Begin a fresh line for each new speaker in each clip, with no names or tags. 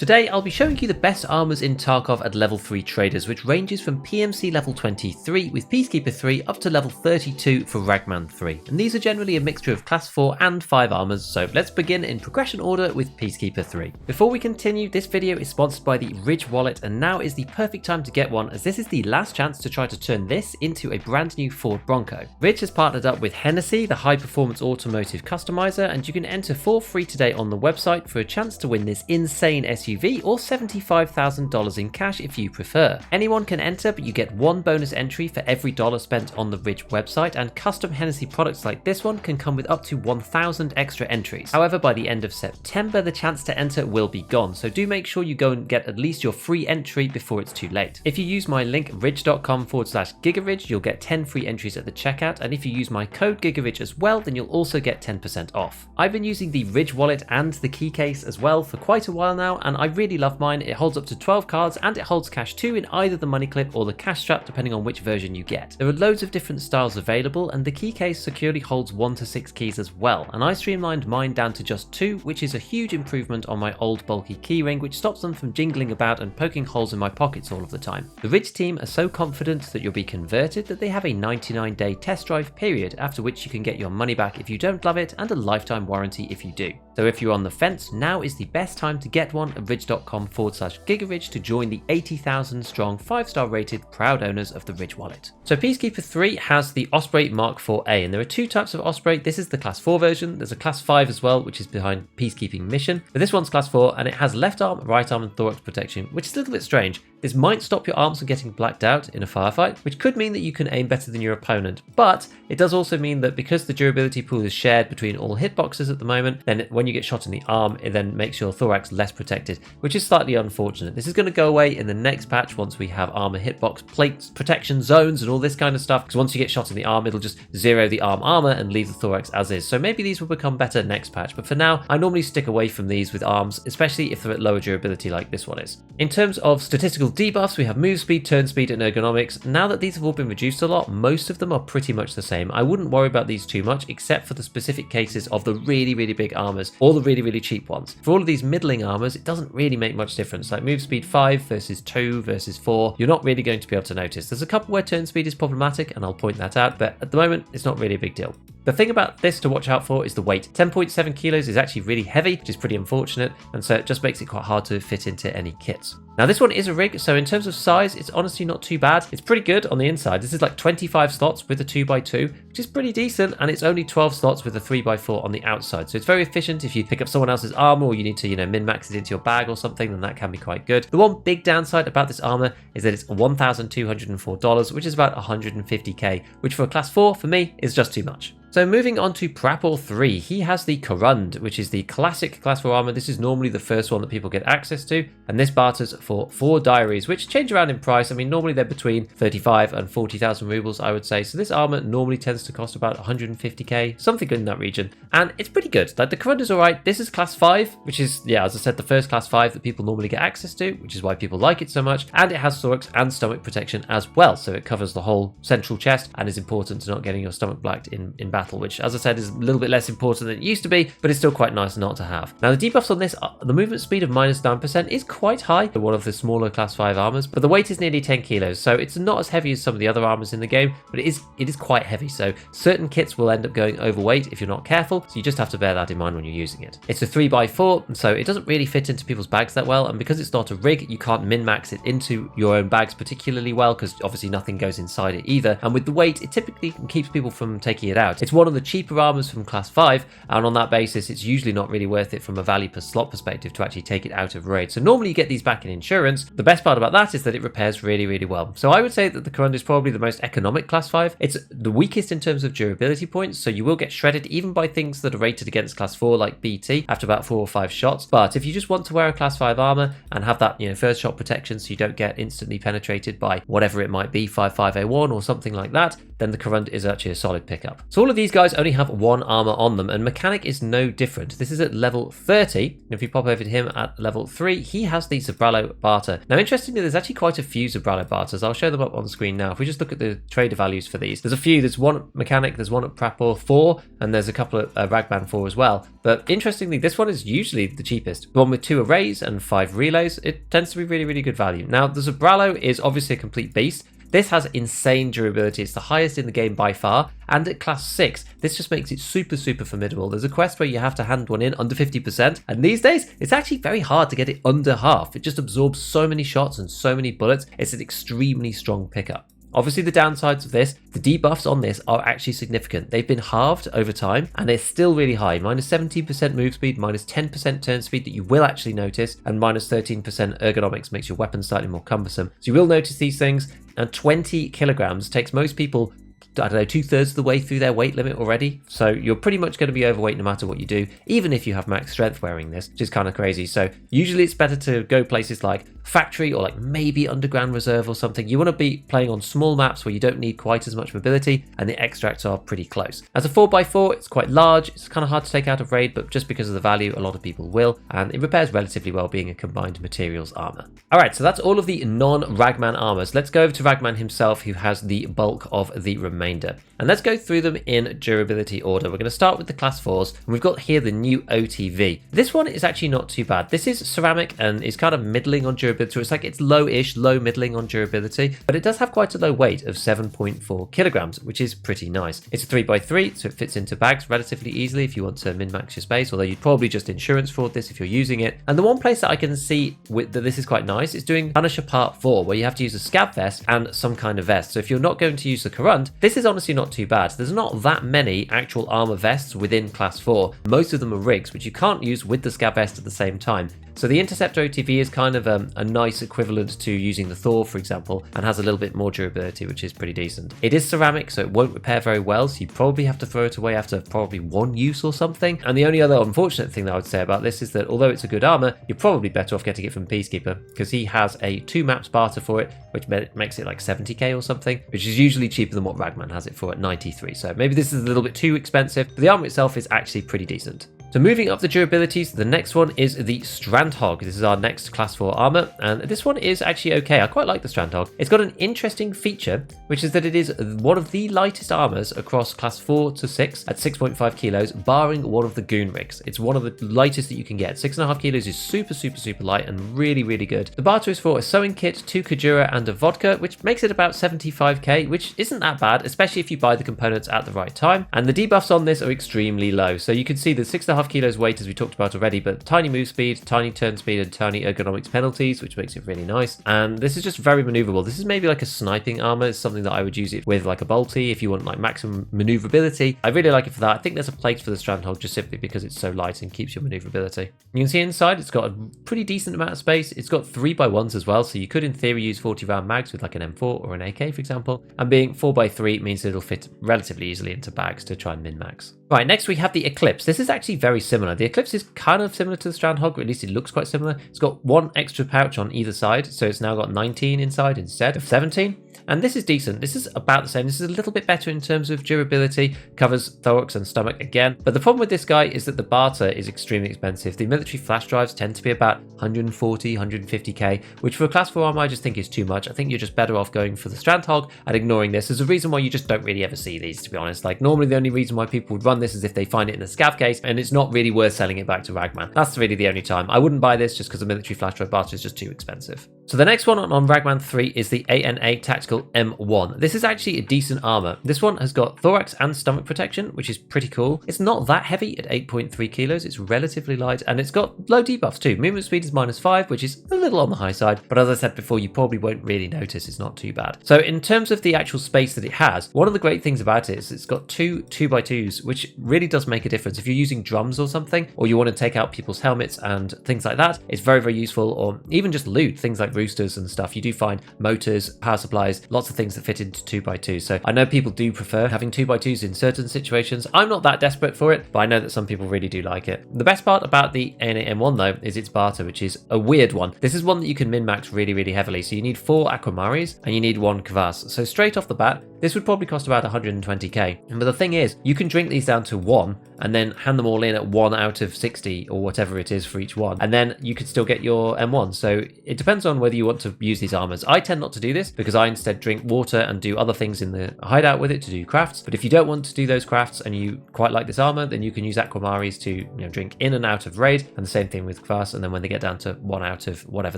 Today I'll be showing you the best armors in Tarkov at level 3 traders, which ranges from PMC level 23 with Peacekeeper 3 up to level 32 for Ragman 3. And these are generally a mixture of class 4 and 5 armors, so let's begin in progression order with Peacekeeper 3. Before we continue, this video is sponsored by the Ridge wallet, and now is the perfect time to get one, as this is the last chance to try to turn this into a brand new Ford Bronco. Ridge has partnered up with Hennessey, the high performance automotive customizer, and you can enter for free today on the website for a chance to win this insane SUV or $75,000 in cash if you prefer. Anyone can enter, but you get one bonus entry for every dollar spent on the Ridge website, and custom Hennessey products like this one can come with up to 1,000 extra entries. However, by the end of September, the chance to enter will be gone, so do make sure you go and get at least your free entry before it's too late. If you use my link ridge.com/gigaridge, you'll get 10 free entries at the checkout, and if you use my code gigaridge as well, then you'll also get 10% off. I've been using the Ridge wallet and the key case as well for quite a while now, and I really love mine. It holds up to 12 cards and it holds cash too in either the money clip or the cash strap, depending on which version you get. There are loads of different styles available, and the key case securely holds 1 to 6 keys as well, and I streamlined mine down to just 2, which is a huge improvement on my old bulky keyring, which stops them from jingling about and poking holes in my pockets all of the time. The Ridge team are so confident that you'll be converted that they have a 99-day test drive period, after which you can get your money back if you don't love it and a lifetime warranty if you do. So if you're on the fence, now is the best time to get one at ridge.com/gigaridge to join the 80,000 strong 5-star rated proud owners of the Ridge wallet. So Peacekeeper 3 has the Osprey Mark 4A, and there are 2 types of Osprey. This is the class 4 version. There's a class 5 as well, which is behind Peacekeeping mission, but this one's class 4 and it has left arm, right arm and thorax protection, which is a little bit strange. This might stop your arms from getting blacked out in a firefight, which could mean that you can aim better than your opponent, but it does also mean that because the durability pool is shared between all hitboxes at the moment, then when you get shot in the arm, it then makes your thorax less protected, which is slightly unfortunate. This is going to go away in the next patch once we have armor hitbox plates, protection zones and all this kind of stuff, because once you get shot in the arm, it'll just zero the arm armor and leave the thorax as is. So maybe these will become better next patch, but for now, I normally stick away from these with arms, especially if they're at lower durability like this one is. In terms of statistical debuffs, we have move speed, turn speed and ergonomics. Now that these have all been reduced a lot, most of them are pretty much the same. I wouldn't worry about these too much, except for the specific cases of the really big armors or the really cheap ones. For all of these middling armors, it doesn't really make much difference. Like move speed 5 versus 2 versus 4, you're not really going to be able to notice. There's a couple where turn speed is problematic, and I'll point that out, but at the moment it's not really a big deal. The thing about this to watch out for is the weight. 10.7 kilos is actually really heavy, which is pretty unfortunate, and so it just makes it quite hard to fit into any kits. Now this one is a rig, so in terms of size, it's honestly not too bad. It's pretty good on the inside. This is like 25 slots with a 2x2, which is pretty decent, and it's only 12 slots with a 3x4 on the outside. So it's very efficient. If you pick up someone else's armor or you need to, min-max it into your bag or something, then that can be quite good. The one big downside about this armor is that it's $1,204, which is about 150k, which for a class 4, for me, is just too much. So moving on to Prapor 3, he has the Korund, which is the classic class 4 armor. This is normally the first one that people get access to, and this barters for 4 diaries, which change around in price. I mean, normally they're between 35 and 40,000 rubles, I would say. So this armor normally tends to cost about 150k, something good in that region, and it's pretty good. Like the Korund is alright. This is class 5, which is, yeah, as I said, the first class 5 that people normally get access to, which is why people like it so much, and it has thorax and stomach protection as well, so it covers the whole central chest and is important to not getting your stomach blacked in battle, which, as I said, is a little bit less important than it used to be, but it's still quite nice not to have. Now, the debuffs on this, the movement speed of -9% is quite high for one of the smaller class 5 armors, but the weight is nearly 10 kilos, so it's not as heavy as some of the other armors in the game, but it is quite heavy, so certain kits will end up going overweight if you're not careful, so you just have to bear that in mind when you're using it. It's a 3x4, and so it doesn't really fit into people's bags that well, and because it's not a rig, you can't min-max it into your own bags particularly well, because obviously nothing goes inside it either, and with the weight, it typically keeps people from taking it out. It's one of the cheaper armors from class 5, and on that basis it's usually not really worth it from a value per slot perspective to actually take it out of raid. So normally you get these back in insurance. The best part about that is that it repairs really well. So I would say that the Korund is probably the most economic class 5. It's the weakest in terms of durability points, so you will get shredded even by things that are rated against class 4 like BT after about 4 or 5 shots. But if you just want to wear a class 5 armor and have that first shot protection so you don't get instantly penetrated by whatever it might be, 55A1 or something like that, then the Korund is actually a solid pickup. So all of these guys only have 1 armor on them, and mechanic is no different. This is at level 30. If you pop over to him at level 3, he has the Zabralo Barter. Now, interestingly, there's actually quite a few Zabralo Barters. I'll show them up on the screen now. If we just look at the trader values for these, there's a few. There's one at mechanic, there's one at Prapor 4, and there's a couple at Ragman 4 as well. But interestingly, this one is usually the cheapest. The one with 2 arrays and 5 relays, it tends to be really, really good value. Now, the Zabralo is obviously a complete beast. This has insane durability. It's the highest in the game by far, and at class 6, this just makes it super, super formidable. There's a quest where you have to hand one in under 50%, and these days, it's actually very hard to get it under half. It just absorbs so many shots and so many bullets. It's an extremely strong pickup. Obviously, the downsides of this, the debuffs on this are actually significant. They've been halved over time, and they're still really high. Minus 17% move speed, minus 10% turn speed that you will actually notice, and minus 13% ergonomics makes your weapon slightly more cumbersome. So you will notice these things, and 20 kilograms takes most people, I don't know, 2/3 of the way through their weight limit already. So you're pretty much going to be overweight no matter what you do, even if you have max strength wearing this, which is kind of crazy. So usually it's better to go places like factory or like maybe underground reserve or something. You want to be playing on small maps where you don't need quite as much mobility and the extracts are pretty close. As a 4x4, it's quite large. It's kind of hard to take out of raid, but just because of the value, a lot of people will, and it repairs relatively well being a combined materials armor. All right, so that's all of the non-Ragman armors. Let's go over to Ragman himself, who has the bulk of the remainder. And let's go through them in durability order. We're going to start with the class 4s, and we've got here the new OTV. This one is actually not too bad. This is ceramic and is kind of middling on durability. It's like it's low-ish, low middling on durability, but it does have quite a low weight of 7.4 kilograms, which is pretty nice. It's a 3x3, so it fits into bags relatively easily if you want to min-max your space, although you'd probably just insurance fraud this if you're using it. And the one place that I can see that this is quite nice is doing Punisher Part 4, where you have to use a scav vest and some kind of vest. So if you're not going to use the Current, this is honestly not too bad. There's not that many actual armor vests within class 4. Most of them are rigs, which you can't use with the scav vest at the same time. So the Interceptor OTV is kind of a nice equivalent to using the Thor, for example, and has a little bit more durability, which is pretty decent. It is ceramic, so it won't repair very well, so you probably have to throw it away after probably 1 use or something. And the only other unfortunate thing that I would say about this is that although it's a good armor, you're probably better off getting it from Peacekeeper, because he has a 2 maps barter for it, which makes it like 70k or something, which is usually cheaper than what Ragman has it for at 93. So maybe this is a little bit too expensive, but the armor itself is actually pretty decent. So moving up the durabilities, the next one is the Strandhog. This is our next class 4 armor, and this one is actually okay. I quite like the Strandhog. It's got an interesting feature, which is that it is one of the lightest armors across class 4 to 6 at 6.5 kilos, barring one of the goon rigs. It's one of the lightest that you can get. 6.5 kilos is super, super, super light and really, really good. The barter is for a sewing kit, 2 Kajura, and a vodka, which makes it about 75k, which isn't that bad, especially if you buy the components at the right time. And the debuffs on this are extremely low. So you can see the 6.5 kilos weight as we talked about already, but tiny move speed, tiny turn speed, and tiny ergonomics penalties, which makes it really nice. And this is just very maneuverable. This is maybe like a sniping armor. It's something that I would use it with, like a bolty, if you want like maximum maneuverability. I really like it for that. I think there's a place for the Strandhog just simply because it's so light and keeps your maneuverability. You can see inside it's got a pretty decent amount of space. It's got 3x1s as well, so you could in theory use 40 round mags with like an M4 or an AK, for example. And being 4x3 means it'll fit relatively easily into bags to try and min-max. Right, next we have the Eclipse. This is actually very similar. The Eclipse is kind of similar to the Strandhog, or at least it looks quite similar. It's got 1 extra pouch on either side, so it's now got 19 inside instead of 17. And this is decent. This is about the same. This is a little bit better in terms of durability, covers thorax and stomach again. But the problem with this guy is that the barter is extremely expensive. The military flash drives tend to be about 140, 150k, which for a class 4 armor I just think is too much. I think you're just better off going for the Strandhog and ignoring this. There's a reason why you just don't really ever see these, to be honest. Like normally the only reason why people would run this is if they find it in a scav case, and it's not really worth selling it back to Ragman. That's really the only time. I wouldn't buy this just because the military flash drive barter is just too expensive. So the next one on Ragman 3 is the ANA Tactical M1. This is actually a decent armor. This one has got thorax and stomach protection, which is pretty cool. It's not that heavy at 8.3 kilos. It's relatively light, and it's got low debuffs too. Movement speed is -5, which is a little on the high side, but as I said before, you probably won't really notice. It's not too bad. So in terms of the actual space that it has, one of the great things about it is it's got 2 2x2s, which really does make a difference. If you're using drums or something, or you want to take out people's helmets and things like that, it's very, very useful. Or even just loot, things like roosters and stuff. You do find motors, power supplies, lots of things that fit into 2x2. So I know people do prefer having 2x2s in certain situations. I'm not that desperate for it, but I know that some people really do like it. The best part about the ANA M1 though is its barter, which is a weird one. This is one that you can min-max really, really heavily. So you need 4 Aquamaris and you need 1 Kvass. So straight off the bat, this would probably cost about 120k. But the thing is, you can drink these down to 1 and then hand them all in at 1 out of 60 or whatever it is for each one, and then you could still get your M1. So it depends on whether you want to use these armors. I tend not to do this because I instead drink water and do other things in the hideout with it to do crafts. But if you don't want to do those crafts and you quite like this armor, then you can use Aquamaris to drink in and out of raid, and the same thing with Kvass. And then when they get down to 1 out of whatever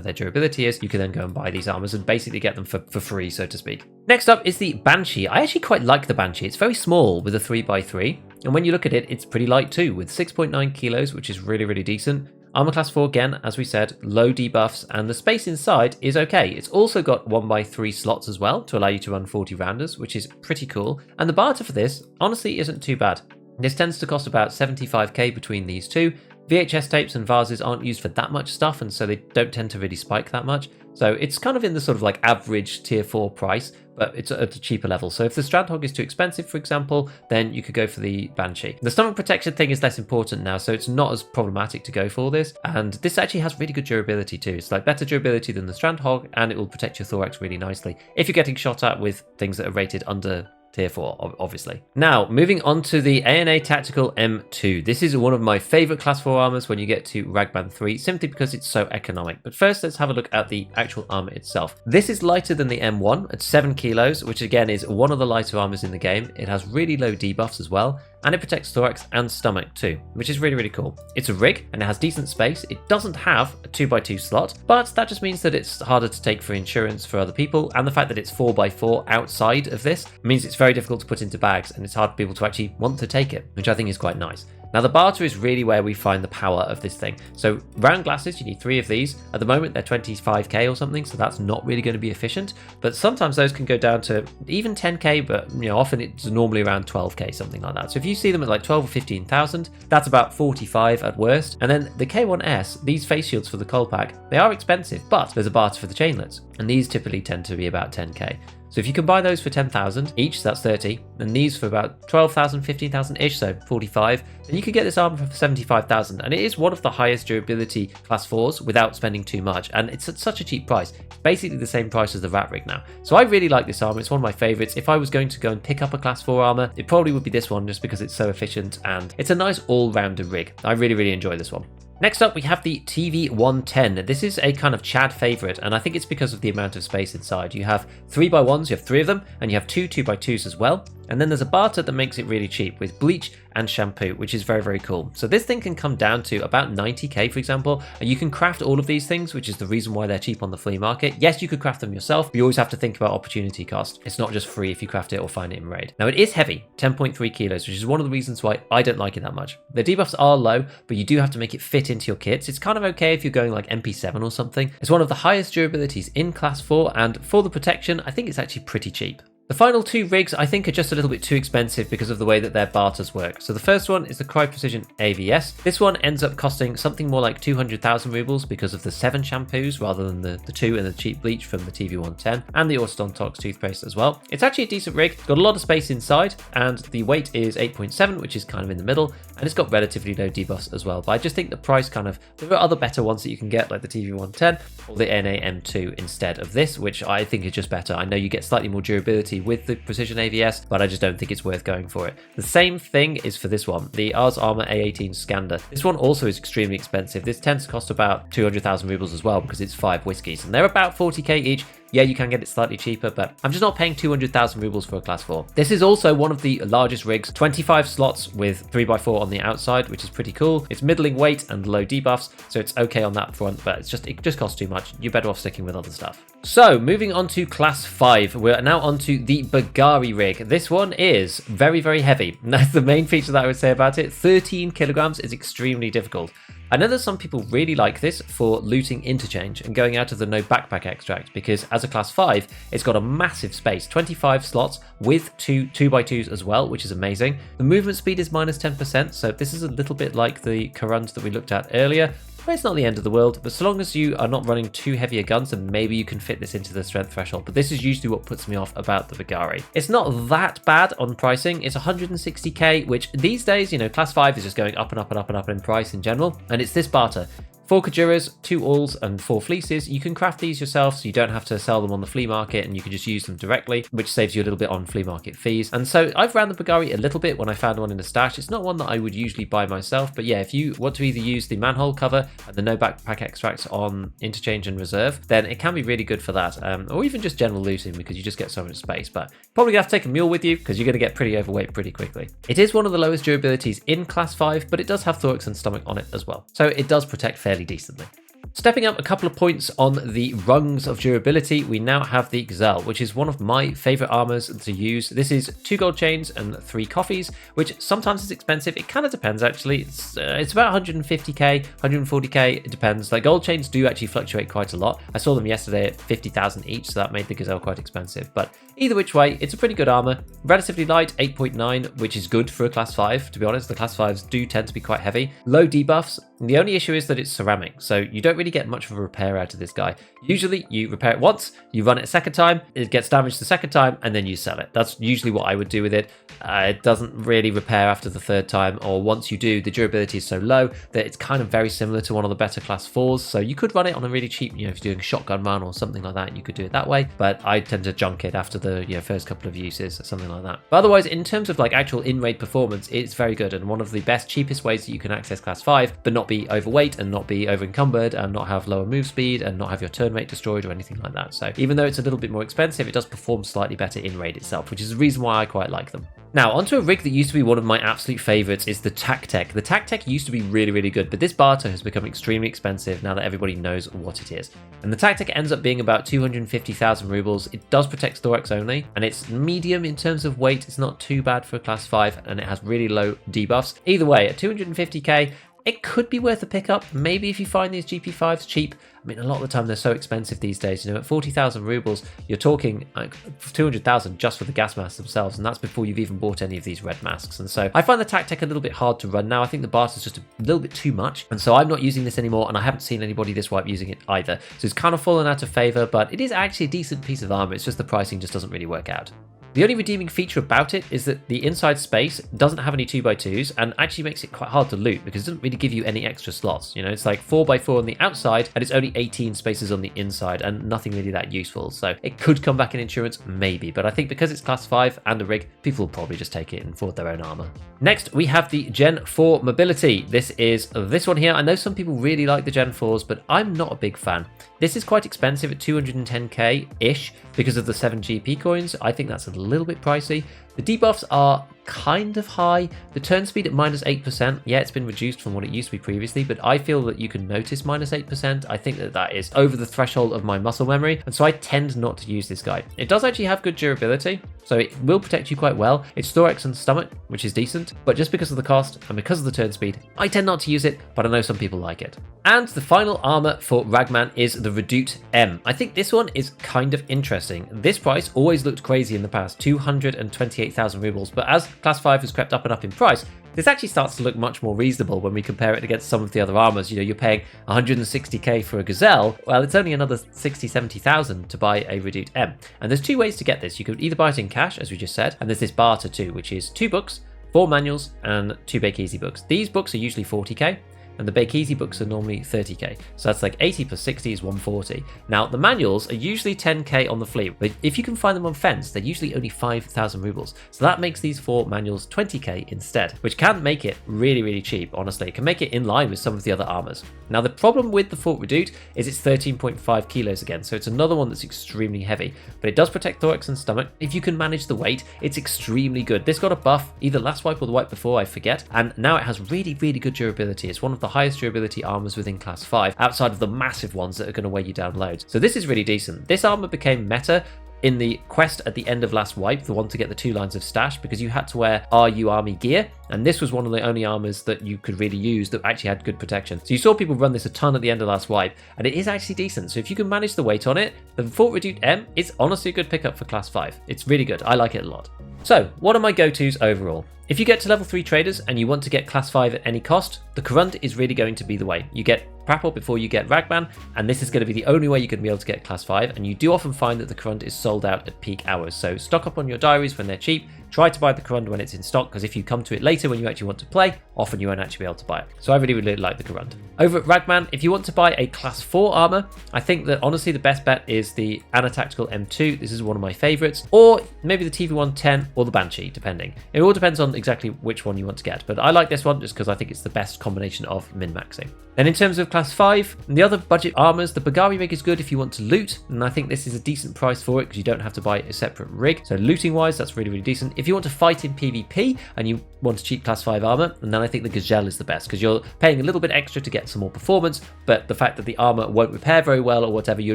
their durability is, you can then go and buy these armors and basically get them for free, so to speak. Next up is the Banshee. I actually quite like the Banshee. It's very small with a 3x3, and when you look at it, it's pretty light too, with 6.9 kilos, which is really, really decent. Armor class 4, again, as we said, low debuffs, and the space inside is okay. It's also got 1x3 slots as well to allow you to run 40 rounders, which is pretty cool. And the barter for this, honestly, isn't too bad. This tends to cost about 75k between these two. VHS tapes and vases aren't used for that much stuff, and so they don't tend to really spike that much. So it's kind of in the sort of like average tier 4 price, but it's at a cheaper level. So if the Strandhog is too expensive, for example, then you could go for the Banshee. The stomach protection thing is less important now, so it's not as problematic to go for this. And this actually has really good durability too. It's like better durability than the Strandhog, and it will protect your thorax really nicely if you're getting shot at with things that are rated under tier 4, obviously. Now, moving on to the ANA Tactical M2. This is one of my favorite class 4 armors when you get to Ragman 3, simply because it's so economic. But first, let's have a look at the actual armor itself. This is lighter than the M1 at 7 kilos, which again is one of the lighter armors in the game. It has really low debuffs as well, and it protects thorax and stomach too, which is really, really cool. It's a rig and it has decent space. It doesn't have a 2x2 slot, but that just means that it's harder to take for insurance for other people, and the fact that it's 4x4 outside of this means it's very difficult to put into bags, and it's hard for people to actually want to take it, which I think is quite nice. Now, the barter is really where we find the power of this thing. So round glasses, you need 3 of these. At the moment, they're 25k or something, so that's not really going to be efficient. But sometimes those can go down to even 10k, but often it's normally around 12k, something like that. So if you see them at like 12 or 15,000, that's about 45 at worst. And then the K1S, these face shields for the coal pack, they are expensive, but there's a barter for the chainlets, and these typically tend to be about 10k. So if you can buy those for 10,000 each, that's 30, and these for about 12,000, 15,000-ish, so 45, then you could get this armor for 75,000, and it is one of the highest durability class 4s without spending too much, and it's at such a cheap price. It's basically the same price as the Rat Rig now. So I really like this armor. It's one of my favorites. If I was going to go and pick up a class 4 armor, it probably would be this one, just because it's so efficient, and it's a nice all-rounder rig. I really, really enjoy this one. Next up, we have the TV110. This is a kind of Chad favorite, and I think it's because of the amount of space inside. You have 3x1s, you have 3 of them, and you have 2 2x2s as well. And then there's a barter that makes it really cheap with bleach and shampoo, which is very, very cool. So this thing can come down to about 90k, for example, and you can craft all of these things, which is the reason why they're cheap on the flea market. Yes, you could craft them yourself, but you always have to think about opportunity cost. It's not just free if you craft it or find it in raid. Now, it is heavy, 10.3 kilos, which is one of the reasons why I don't like it that much. The debuffs are low, but you do have to make it fit into your kits. It's kind of okay if you're going like MP7 or something. It's one of the highest durabilities in class 4, and for the protection, I think it's actually pretty cheap. The final 2 rigs I think are just a little bit too expensive because of the way that their barters work. So the first one is the Cry Precision AVS. This one ends up costing something more like 200,000 rubles because of the 7 shampoos rather than the 2 and the cheap bleach from the TV110 and the Orstodontox toothpaste as well. It's actually a decent rig, got a lot of space inside, and the weight is 8.7, which is kind of in the middle, and it's got relatively low debuffs as well. But I just think the price there are other better ones that you can get, like the TV110 or the NA M2 instead of this, which I think is just better. I know you get slightly more durability with the Precision AVS, but I just don't think it's worth going for it. The same thing is for this one, the Ars Armor A18 Skander. This one also is extremely expensive. This tends to cost about 200,000 rubles as well because it's 5 whiskies, and they're about 40k each. Yeah, you can get it slightly cheaper, but I'm just not paying 200,000 rubles for a class 4. This is also one of the largest rigs, 25 slots with 3x4 on the outside, which is pretty cool. It's middling weight and low debuffs, so it's okay on that front, but it just costs too much. You're better off sticking with other stuff. So moving on to class 5, we're now on to the Bagari rig. This one is very, very heavy. That's the main feature that I would say about it. 13 kilograms is extremely difficult. I know that some people really like this for looting interchange and going out of the no backpack extract, because as a class 5, it's got a massive space, 25 slots with 2 2x2s as well, which is amazing. The movement speed is minus 10%, so this is a little bit like the Karuns that we looked at earlier. It's not the end of the world, but so long as you are not running too heavy a guns, then maybe you can fit this into the strength threshold. But this is usually what puts me off about the Bagari. It's not that bad on pricing. It's 160k, which these days, class 5 is just going up and up and up and up in price in general. And it's this barter. 4 Kajuras, 2 Alls, and 4 Fleeces. You can craft these yourself, so you don't have to sell them on the flea market, and you can just use them directly, which saves you a little bit on flea market fees. And so I've ran the Bagari a little bit when I found one in a stash. It's not one that I would usually buy myself, but yeah, if you want to either use the manhole cover and the no backpack extracts on interchange and reserve, then it can be really good for that, or even just general looting, because you just get so much space. But probably gonna have to take a mule with you, because you're gonna get pretty overweight pretty quickly. It is one of the lowest durabilities in class 5, but it does have thorax and stomach on it as well, so it does protect fairly decently. Stepping up a couple of points on the rungs of durability, we now have the Gazelle, which is one of my favorite armors to use. This is 2 gold chains and 3 coffees, which sometimes is expensive. It kind of depends, actually. It's about 150k, 140k, it depends. Like, gold chains do actually fluctuate quite a lot. I saw them yesterday at 50,000 each, so that made the Gazelle quite expensive. But either which way, it's a pretty good armor. Relatively light, 8.9, which is good for a class 5, to be honest. The class 5s do tend to be quite heavy. Low debuffs. The only issue is that it's ceramic, so you don't really get much of a repair out of this guy. Usually you repair it once, you run it a second time, it gets damaged the second time, and then you sell it. That's usually what I would do with it. It doesn't really repair after the third time, or once you do, the durability is so low that it's kind of very similar to one of the better class 4s. So you could run it on a really cheap, if you're doing a shotgun run or something like that, you could do it that way. But I tend to junk it after the first couple of uses, or something like that. But otherwise, in terms of like actual in-raid performance, it's very good, and one of the best, cheapest ways that you can access class 5, but not be overweight and not be over encumbered and not have lower move speed and not have your turn rate destroyed or anything like that. So even though it's a little bit more expensive, it does perform slightly better in raid itself, which is the reason why I quite like them. Now, onto a rig that used to be one of my absolute favorites is the TacTech. The TacTech used to be really, really good, but this barter has become extremely expensive now that everybody knows what it is. And the TacTech ends up being about 250,000 rubles. It does protect thorax only, and it's medium in terms of weight. It's not too bad for a class 5, and it has really low debuffs. Either way, at 250k, it could be worth a pickup, maybe if you find these GP5s cheap. I mean, a lot of the time they're so expensive these days. At 40,000 rubles, you're talking like 200,000 just for the gas masks themselves, and that's before you've even bought any of these red masks. And so I find the TacTech a little bit hard to run now. I think the barter is just a little bit too much, and so I'm not using this anymore, and I haven't seen anybody this wipe using it either. So it's kind of fallen out of favor, but it is actually a decent piece of armor. It's just the pricing just doesn't really work out. The only redeeming feature about it is that the inside space doesn't have any 2x2s and actually makes it quite hard to loot because it doesn't really give you any extra slots. It's like 4x4 on the outside and it's only 18 spaces on the inside and nothing really that useful. So it could come back in insurance, maybe, but I think because it's class 5 and a rig, people will probably just take it and afford their own armor. Next, we have the Gen 4 mobility. This is this one here. I know some people really like the Gen 4s, but I'm not a big fan. This is quite expensive at 210k-ish because of the 7 GP coins. I think that's a little bit pricey. The debuffs are kind of high. The turn speed at -8%, yeah, it's been reduced from what it used to be previously, but I feel that you can notice -8%. I think that is over the threshold of my muscle memory, and so I tend not to use this guy. It does actually have good durability, so it will protect you quite well. It's thorax and stomach, which is decent, but just because of the cost and because of the turn speed, I tend not to use it, but I know some people like it. And the final armor for Ragman is the Redoute M. I think this one is kind of interesting. This price always looked crazy in the past, 228,000 rubles, but as class 5 has crept up and up in price, this actually starts to look much more reasonable when we compare it against some of the other armors. You're paying 160k for a Gazelle. Well, it's only another 60-70,000 to buy a Redoute M. And there's two ways to get this. You could either buy it in cash, as we just said, and there's this barter too, which is 2 books, 4 manuals, and 2 Bake Easy books. These books are usually 40k. And the Bake Easy books are normally 30k. So that's like 80 plus 60 is 140. Now, the manuals are usually 10k on the fleet, but if you can find them on Fence, they're usually only 5,000 rubles. So that makes these 4 manuals 20k instead, which can make it really, really cheap, honestly. It can make it in line with some of the other armors. Now, the problem with the Fort Redoute is it's 13.5 kilos again, so it's another one that's extremely heavy, but it does protect thorax and stomach. If you can manage the weight, it's extremely good. This got a buff, either last wipe or the wipe before, I forget, and now it has really, really good durability. It's one of the highest durability armors within class 5, outside of the massive ones that are going to weigh you down loads. So this is really decent. This armor became meta in the quest at the end of last wipe, the one to get the 2 lines of stash, because you had to wear RU Army gear, and this was one of the only armors that you could really use that actually had good protection. So you saw people run this a ton at the end of last wipe, and it is actually decent. So if you can manage the weight on it, the Fort Redoute M is honestly a good pickup for class 5. It's really good. I like it a lot. So what are my go-tos overall? If you get to level 3 traders and you want to get class 5 at any cost, the Corund is really going to be the way. You get Prapor before you get Ragman, and this is going to be the only way you're going to be able to get class 5, and you do often find that the Corund is sold out at peak hours. So stock up on your diaries when they're cheap. Try to buy the Corund when it's in stock, because if you come to it later when you actually want to play, often you won't actually be able to buy it. So I really like the Corund. Over at Ragman, if you want to buy a class 4 armor, I think that honestly the best bet is the Anatactical M2. This is one of my favorites, or maybe the TV110 or the Banshee, depending. It all depends on exactly which one you want to get, but I like this one just because I think it's the best combination of min-maxing. Then in terms of class 5, the other budget armors, the Bagari rig is good if you want to loot, and I think this is a decent price for it because you don't have to buy a separate rig. So looting wise, that's really decent. If you want to fight in PvP and you want a cheap class 5 armor, and then I think the Gazelle is the best because you're paying a little bit extra to get some more performance, but the fact that the armor won't repair very well or whatever, you're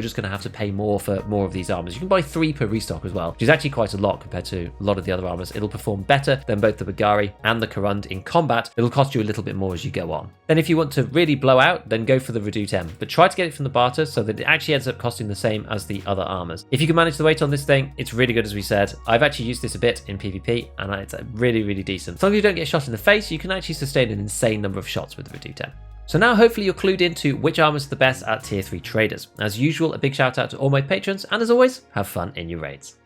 just going to have to pay more for more of these armors. You can buy 3 per restock as well, which is actually quite a lot compared to a lot of the other armors. It'll perform better than both the Bagari and the Corund in combat. It'll cost you a little bit more as you go on. Then if you want to really blow out, then go for the Reduce M, but try to get it from the barter so that it actually ends up costing the same as the other armors. If you can manage the weight on this thing, it's really good as we said. I've actually used this a bit in PvP and it's really decent. As long as you don't get shot in the face, you can actually sustain an insane number of shots with the Reduce M. So now hopefully you're clued into which armors are the best at tier 3 traders. As usual, a big shout out to all my patrons, and as always, have fun in your raids.